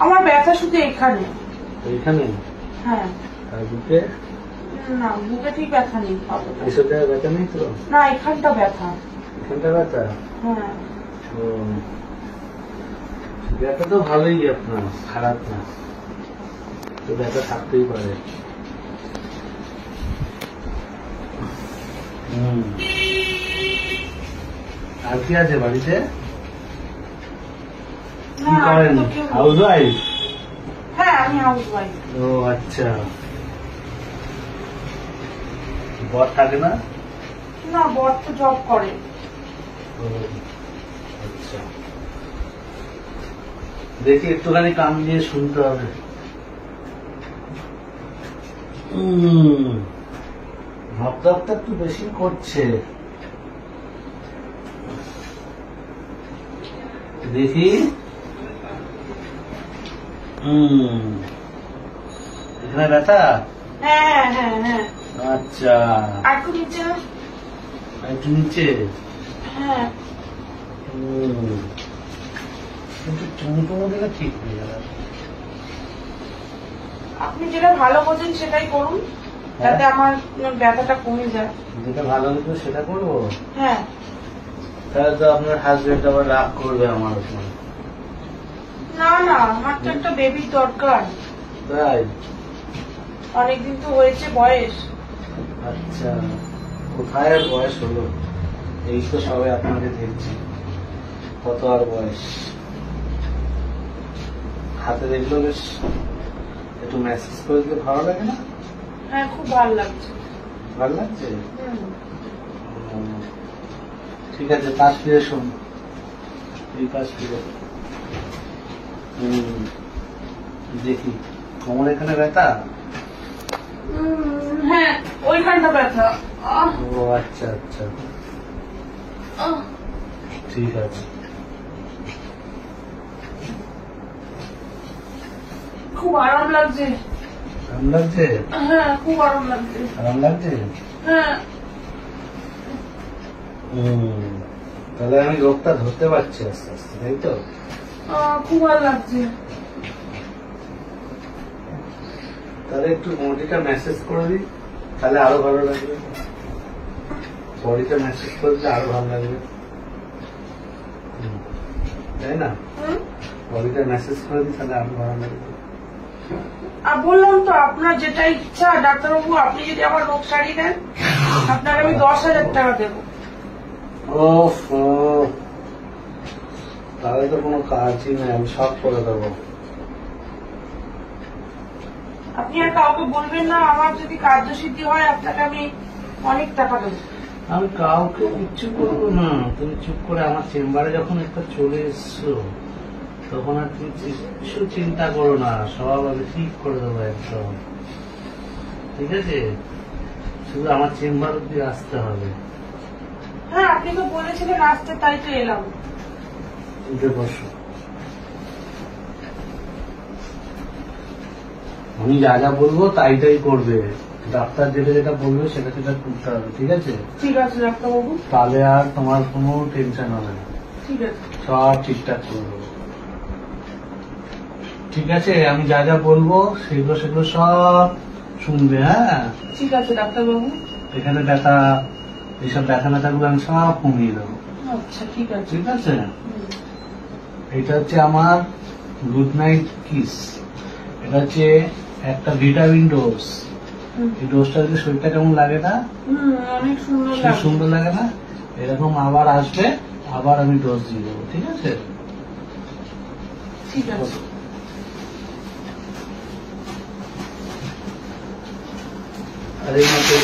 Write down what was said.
আমার ব্যথা শুধু এখানে। এইখানে? হ্যাঁ। আর বুকে? না, বুকে ঠিক ব্যথা নেই। এসব জায়গায় ব্যথা নেই তো? না, এখানটা ব্যথা। এখানটা ব্যথা? হ্যাঁ। ব্যথা তো ভালোই আপনার, খারাপ না, তো ব্যথা থাকতেই পারে। আর কি আছে বাড়িতে? কি করেন? House wife? হ্যাঁ, আমি হাউস ওয়াইফ। ও আচ্ছা, বর থাকে না? না, বর তো জব করে। আচ্ছা, দেখি একটুখানি কান দিয়ে শুনতে হবে। ভাবটা একটু বেশি করছে, দেখি। এখানে ব্যথা? হ্যাঁ হ্যাঁ হ্যাঁ। আচ্ছা, আর একটু নিচে। একটু নিচে? হ্যাঁ। কিন্তু তুমি কোনো দিলে ঠিক হয়ে যাবে। আপনি যেটা ভালো বোঝেন সেটাই করুন, যাতে আমার ব্যথাটা কমে যায়। যেটা ভালো হতো সেটা করবো? হ্যাঁ। তাহলে তো আপনার হাজবেন্ড আবার রাগ করবে আমার উপর। না না, আমার তো একটা বেবির দরকার। তাই? অনেকদিন তো হয়েছে বয়স। আচ্ছা, কোথায় আর বয়স হলো, এই তো সবাই আপনাকে দেখছি, কত আর বয়স। হাতে দেখলো বেশ, একটু মেসেজ করে দিলে ভালো লাগে না? হ্যাঁ, খুব ভালো লাগছে। ভালো লাগছে? ঠিক আছে, পাশ ফিরে শোন, এই পাশ ফিরে। দেখি, কোমর এখানে ব্যথা? হ্যাঁ, ওইখানটা ব্যথা। ও আচ্ছা আচ্ছা, ঠিক আছে। খুব আরাম লাগছে। আরাম লাগছে? হ্যাঁ, খুব আরাম লাগছে। আরাম লাগছে? হ্যাঁ। তাহলে আমি রোগটা ধরতে পারছি আস্তে আস্তে, তাই তো? খুব ভালো লাগছে। তাহলে একটু বডিটা মেসেজ করে দিই, তাহলে আরো ভালো লাগবে। বডিটা মেসেজ করে দিলে আরো ভালো লাগবে, তাই না? বডিটা মেসেজ করে দিই, তাহলে আরো ভালো লাগবে। বললাম তো, আপনার যেটা ইচ্ছা ডাক্তারবাবু, আপনি যদি আমার রোগ সারিয়ে দেন, আপনাকে আমি 10,000 টাকা দেবো। তাহলে তো কোনো কাজই নেই, আমি সব করে দেবো। আপনি আর কাউকে বলবেন না, আমার যদি কার্যসিদ্ধি হয় আপনাকে আমি অনেক টাকা দেবো। আমি কাউকে কিচ্ছু করবো না, তুমি চুপ করে আমার চেম্বারে যখন একটা চলে এসছো, তখন আর তুমি কিছু চিন্তা করো না, সব আমি ঠিক করে দেবো একদম, ঠিক আছে? শুধু আমার চেম্বার অব্দি আসতে হবে। হ্যাঁ, আপনি তো বলেছিলেন আসতে, তাই তো এলাম। উঠে বসো, আমি যা যা বলবো তাই তাই করবে, ডাক্তার যেটা যেটা বলবে সেটা সেটা করতে হবে, ঠিক আছে? ঠিক আছে ডাক্তারবাবু। তাহলে আর তোমার কোনো টেনশন হবে না, ঠিক আছে। সব ঠিকঠাক করে দেবো, ঠিক আছে? আমি যা যা বলবো সেগুলো সেগুলো সব শুনবে, হ্যাঁ? ঠিক আছে ডাক্তারবাবু। এখানে ব্যথা, এইসব ব্যথা ব্যথাগুলো আমি সব কমিয়ে দেবো। আচ্ছা, ঠিক আছে। ঠিক আছে, এটা হচ্ছে আমার গুড নাইট কিস, এটা হচ্ছে একটা ভিটামিন ডোজ। এই ডোজটা যদি শরীরটা কেমন লাগে না? অনেক সুন্দর লাগে, সুন্দর লাগে না? এরকম আবার আসবে, আবার আমি ডোজ দিয়ে দেবো, ঠিক আছে? ঠিক আছে। আর এই মতো